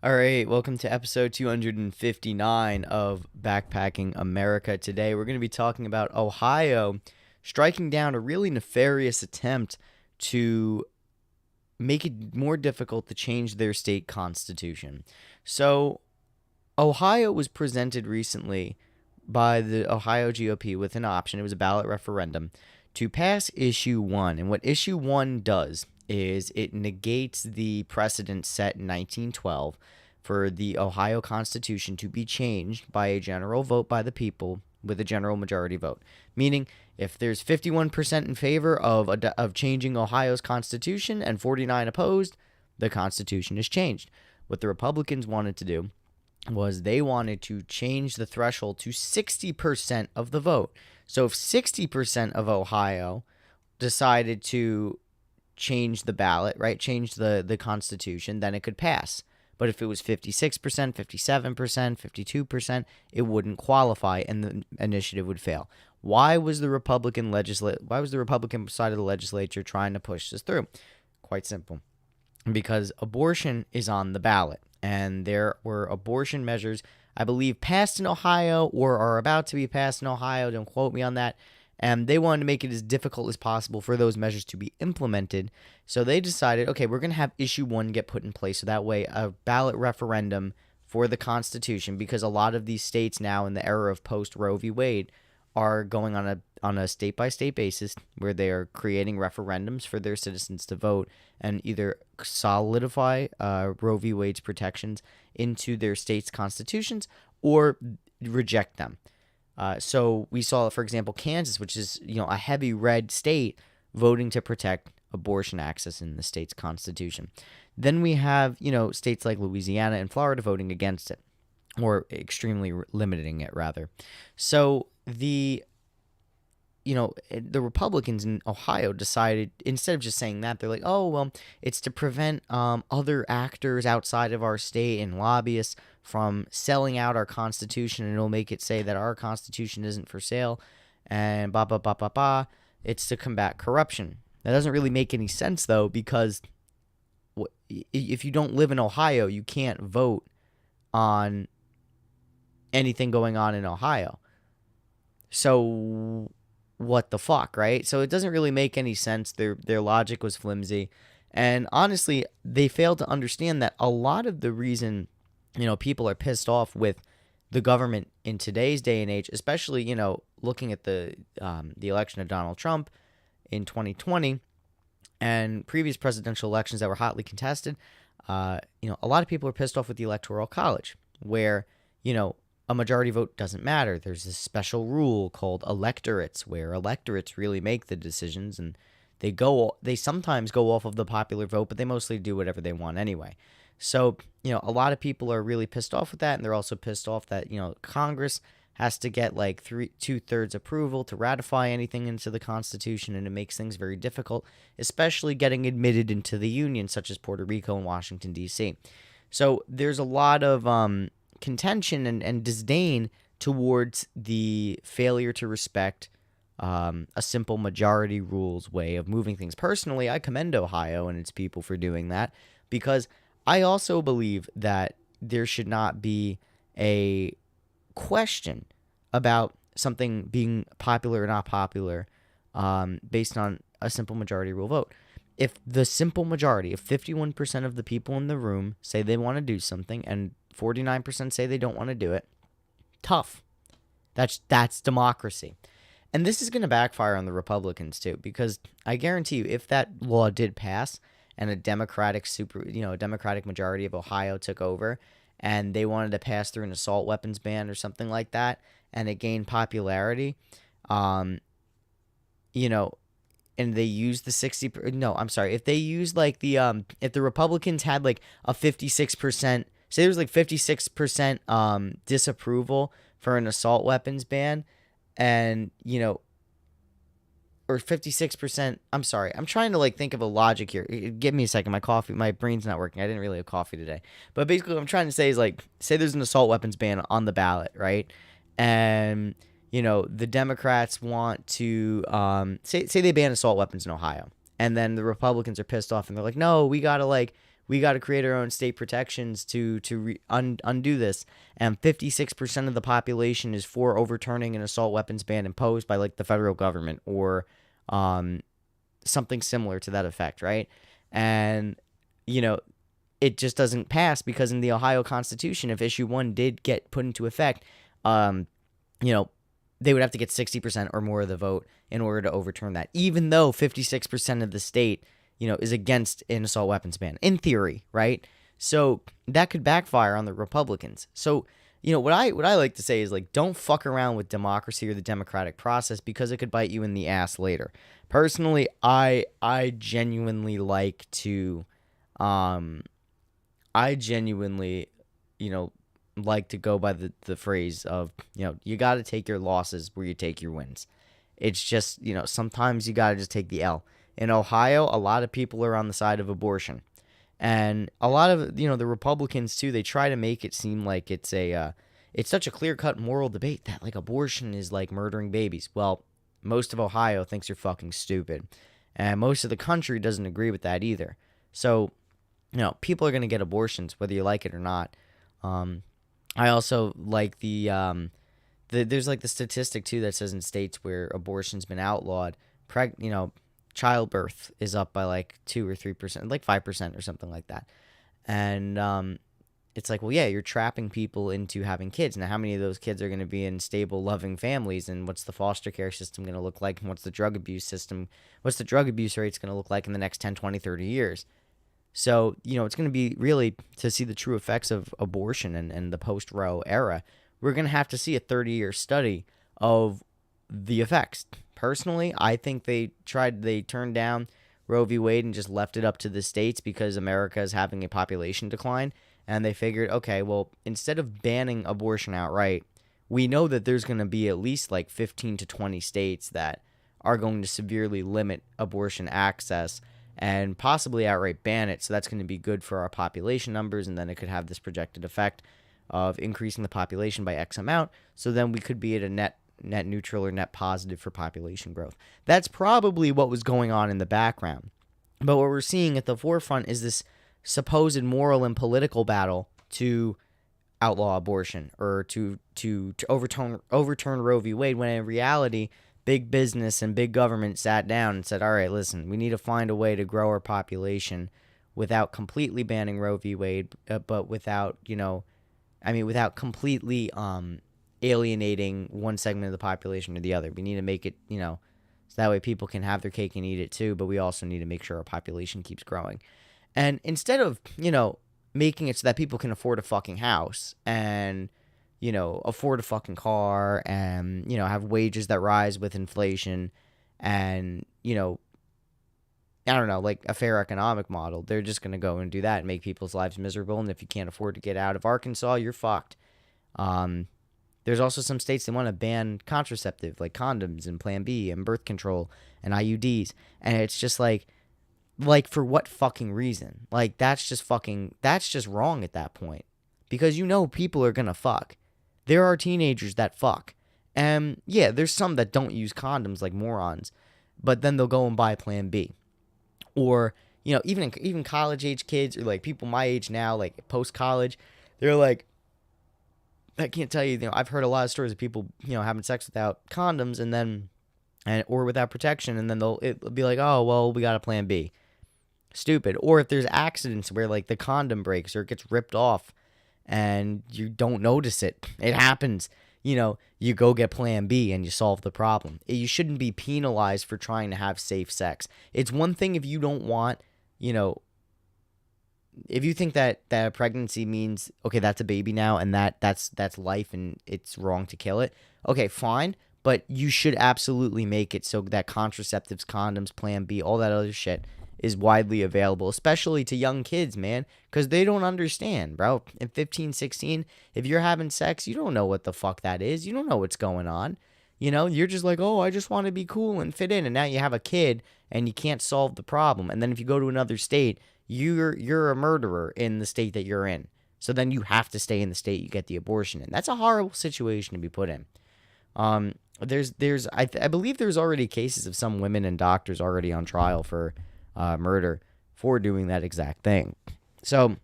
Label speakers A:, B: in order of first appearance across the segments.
A: All right, welcome to episode 259 of Backpacking America. Today, we're going to be talking about Ohio striking down a really nefarious attempt to make it more difficult to change their state constitution. So, Ohio was presented recently by the Ohio GOP with an option. It was a ballot referendum to pass issue 1. And what issue 1 does is it negates the precedent set in 1912 for the Ohio Constitution to be changed by a general vote by the people with a general majority vote. Meaning, if there's 51% in favor of changing Ohio's Constitution and 49 opposed, the Constitution is changed. What the Republicans wanted to do was they wanted to change the threshold to 60% of the vote. So if 60% of Ohio decided to change the ballot, right, change the Constitution, then it could pass. But if it was 56%, 57%, 52%, it wouldn't qualify and the initiative would fail. Why was the Republican side of the legislature trying to push this through? Quite simple. Because abortion is on the ballot. And there were abortion measures, I believe, passed in Ohio or are about to be passed in Ohio. Don't quote me on that. And they wanted to make it as difficult as possible for those measures to be implemented. So they decided, okay, we're going to have issue 1 get put in place. So that way, a ballot referendum for the Constitution, because a lot of these states now in the era of post Roe v. Wade are going on a state by state basis where they are creating referendums for their citizens to vote and either solidify Roe v. Wade's protections into their state's constitutions or reject them. So we saw, for example, Kansas, which is a heavy red state, voting to protect abortion access in the state's constitution. Then we have states like Louisiana and Florida voting against it, or extremely limiting it rather. So the Republicans in Ohio decided, instead of just saying that, they're like, oh, well, it's to prevent other actors outside of our state and lobbyists from selling out our Constitution, and it'll make it say that our Constitution isn't for sale, and blah, blah, blah, blah, blah. It's to combat corruption. That doesn't really make any sense, though, because if you don't live in Ohio, you can't vote on anything going on in Ohio. So what the fuck, right? So it doesn't really make any sense. Their logic was flimsy. And honestly, they failed to understand that a lot of the reason, people are pissed off with the government in today's day and age, especially, looking at the election of Donald Trump in 2020 and previous presidential elections that were hotly contested, a lot of people are pissed off with the Electoral College, where, a majority vote doesn't matter. There's this special rule called electorates, where electorates really make the decisions, and they sometimes go off of the popular vote, but they mostly do whatever they want anyway. So, a lot of people are really pissed off with that, and they're also pissed off that, Congress has to get like 2/3 approval to ratify anything into the Constitution, and it makes things very difficult, especially getting admitted into the Union, such as Puerto Rico and Washington, D.C. So there's a lot of contention and disdain towards the failure to respect a simple majority rules way of moving things. Personally, I commend Ohio and its people for doing that, because I also believe that there should not be a question about something being popular or not popular based on a simple majority rule vote. If the simple majority, if 51% of the people in the room say they want to do something and 49% say they don't want to do it, tough. That's democracy. And this is going to backfire on the Republicans too, because I guarantee you, if that law did pass and a Democratic majority of Ohio took over and they wanted to pass through an assault weapons ban or something like that, and it gained popularity, and they used the 60, no, I'm sorry, if they used like if the Republicans had like a 56%, say there was like 56% disapproval for an assault weapons ban, and, or 56%, I'm sorry, I'm trying to like think of a logic here. Give me a second, my brain's not working. I didn't really have coffee today. But basically what I'm trying to say is, like, say there's an assault weapons ban on the ballot, right? And, the Democrats want to, say they ban assault weapons in Ohio. And then the Republicans are pissed off and they're like, no, we gotta we got to create our own state protections to undo this. And 56% of the population is for overturning an assault weapons ban imposed by like the federal government or something similar to that effect, right? And it just doesn't pass because in the Ohio Constitution, if issue 1 did get put into effect, they would have to get 60% or more of the vote in order to overturn that, even though 56% of the state, is against an assault weapons ban, in theory, right? So that could backfire on the Republicans. So, what I like to say is, like, don't fuck around with democracy or the democratic process because it could bite you in the ass later. Personally, I genuinely like to, like to go by the phrase of, you got to take your losses where you take your wins. It's just, sometimes you got to just take the L. In Ohio, a lot of people are on the side of abortion. And a lot of, the Republicans, too, they try to make it seem like it's such a clear-cut moral debate that, like, abortion is like murdering babies. Well, most of Ohio thinks you're fucking stupid. And most of the country doesn't agree with that either. So, people are going to get abortions, whether you like it or not. I also like there's like the statistic too that says in states where abortion's been outlawed, childbirth is up by like 2 or 3%, like 5% or something like that. And it's like, well, yeah, you're trapping people into having kids. Now, how many of those kids are going to be in stable, loving families? And what's the foster care system going to look like? And what's the drug abuse rates going to look like in the next 10, 20, 30 years? So, it's going to be really, to see the true effects of abortion and the post-Roe era, we're going to have to see a 30-year study of the effects. Personally, I think they turned down Roe v. Wade and just left it up to the states because America is having a population decline. And they figured, okay, well, instead of banning abortion outright, we know that there's going to be at least like 15 to 20 states that are going to severely limit abortion access and possibly outright ban it. So that's going to be good for our population numbers, and then it could have this projected effect of increasing the population by X amount. So then we could be at a net neutral or net positive for population growth. That's probably what was going on in the background. But what we're seeing at the forefront is this supposed moral and political battle to outlaw abortion or to overturn Roe v. Wade, when in reality, big business and big government sat down and said, all right, listen, we need to find a way to grow our population without completely banning Roe v. Wade, but without completely alienating one segment of the population or the other. We need to make it, so that way people can have their cake and eat it too, but we also need to make sure our population keeps growing. And instead of, making it so that people can afford a fucking house and, afford a fucking car and, have wages that rise with inflation and, I don't know, like a fair economic model, they're just going to go and do that and make people's lives miserable. And if you can't afford to get out of Arkansas, you're fucked. There's also some states that want to ban contraceptive, like condoms and Plan B and birth control and IUDs. And it's just like for what fucking reason? Like, that's just wrong at that point. Because people are going to fuck. There are teenagers that fuck. And yeah, there's some that don't use condoms like morons. But then they'll go and buy Plan B. Or, even college-age kids or, like, people my age now, like, post-college, they're like, I can't tell you, I've heard a lot of stories of people, having sex without condoms or without protection, and then it'll be like, oh, well, we got a Plan B. Stupid. Or if there's accidents where, like, the condom breaks or it gets ripped off and you don't notice it, it happens. You go get Plan B and you solve the problem. You shouldn't be penalized for trying to have safe sex. It's one thing if you don't want, if you think that a pregnancy means, okay, that's a baby now and that's life and it's wrong to kill it. Okay, fine. But you should absolutely make it so that contraceptives, condoms, Plan B, all that other shit is widely available, especially to young kids, man, because they don't understand, bro. In 15, 16, if you're having sex, you don't know what the fuck that is. You don't know what's going on. You're just like, oh, I just want to be cool and fit in. And now you have a kid and you can't solve the problem. And then if you go to another state, you're a murderer in the state that you're in. So then you have to stay in the state you get the abortion in. That's a horrible situation to be put in. I believe there's already cases of some women and doctors already on trial for murder for doing that exact thing. So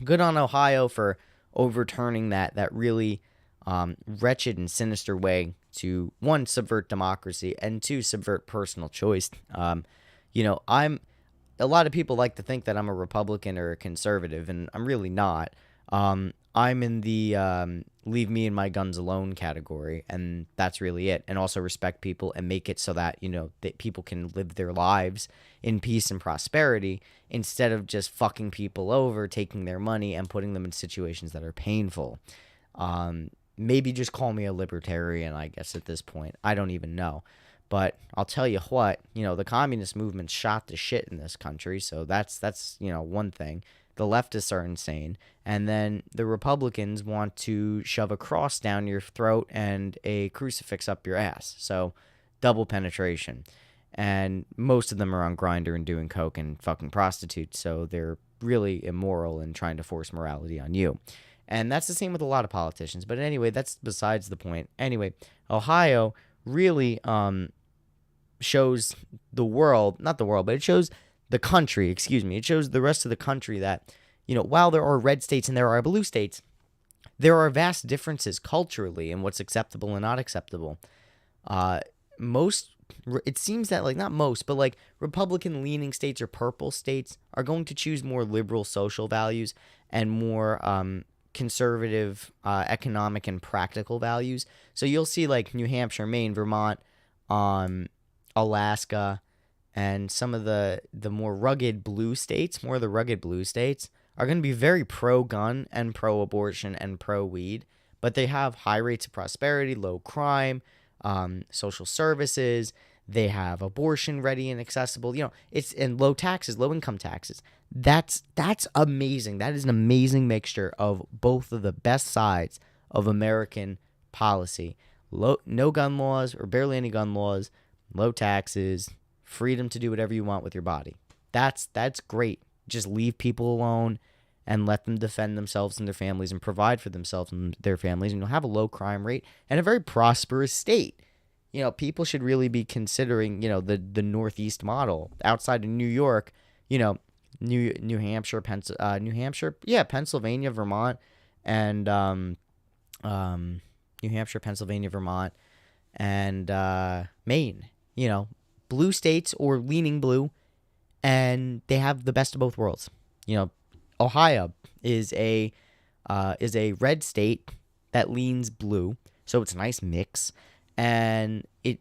A: good on Ohio for overturning that really wretched and sinister way to, one, subvert democracy, and two, subvert personal choice. I'm a lot of people like to think that I'm a Republican or a conservative, and I'm really not. I'm in the leave me and my guns alone category, and that's really it. And also respect people and make it so that, that people can live their lives in peace and prosperity instead of just fucking people over, taking their money, and putting them in situations that are painful. Maybe just call me a libertarian, I guess, at this point. I don't even know. But I'll tell you what, the communist movement shot the shit in this country, so that's one thing. The leftists are insane, and then the Republicans want to shove a cross down your throat and a crucifix up your ass. So double penetration. And most of them are on Grindr and doing coke and fucking prostitutes, so they're really immoral and trying to force morality on you. And that's the same with a lot of politicians. But anyway, that's besides the point. Anyway, Ohio really shows the world, not the world, but it shows the country, excuse me, it shows the rest of the country that, while there are red states and there are blue states, there are vast differences culturally in what's acceptable and not acceptable. Most, it seems that, like, not most, but like Republican leaning states or purple states are going to choose more liberal social values and more conservative economic and practical values. So you'll see like New Hampshire, Maine, Vermont, Alaska, and some of the more rugged blue states, more of the rugged blue states, are going to be very pro-gun and pro-abortion and pro-weed, but they have high rates of prosperity, low crime, social services. They have abortion ready and accessible. It's and low taxes, low income taxes. That's amazing. That is an amazing mixture of both of the best sides of American policy. No gun laws or barely any gun laws, low taxes, freedom to do whatever you want with your body. That's great. Just leave people alone and let them defend themselves and their families and provide for themselves and their families, and you'll have a low crime rate and a very prosperous state. People should really be considering, the Northeast model outside of New York, New Hampshire, Pennsylvania, Vermont, and New Hampshire, Pennsylvania, Vermont, and Maine. Blue states or leaning blue, and they have the best of both worlds. Ohio is a red state that leans blue, so it's a nice mix, and it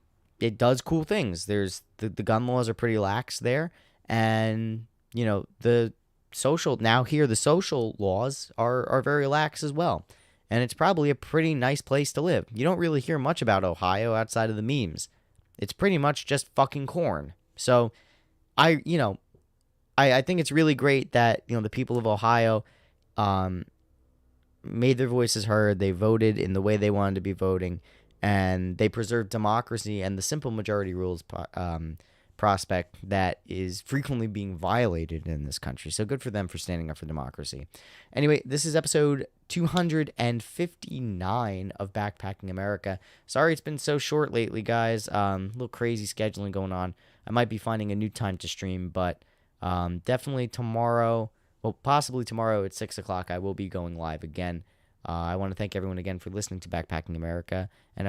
A: does cool things. There's the gun laws are pretty lax there, and the social laws are very lax as well, and it's probably a pretty nice place to live. You don't really hear much about Ohio outside of the memes. It's pretty much just fucking corn. So I think it's really great that, the people of Ohio made their voices heard. They voted in the way they wanted to be voting, and they preserved democracy and the simple majority rules prospect that is frequently being violated in this country. So good for them for standing up for democracy. Anyway, this is episode 259 of Backpacking America. Sorry it's been so short lately, guys. A little crazy scheduling going on. I might be finding a new time to stream, but definitely tomorrow, possibly tomorrow at 6 o'clock, I will be going live again. I want to thank everyone again for listening to Backpacking America, and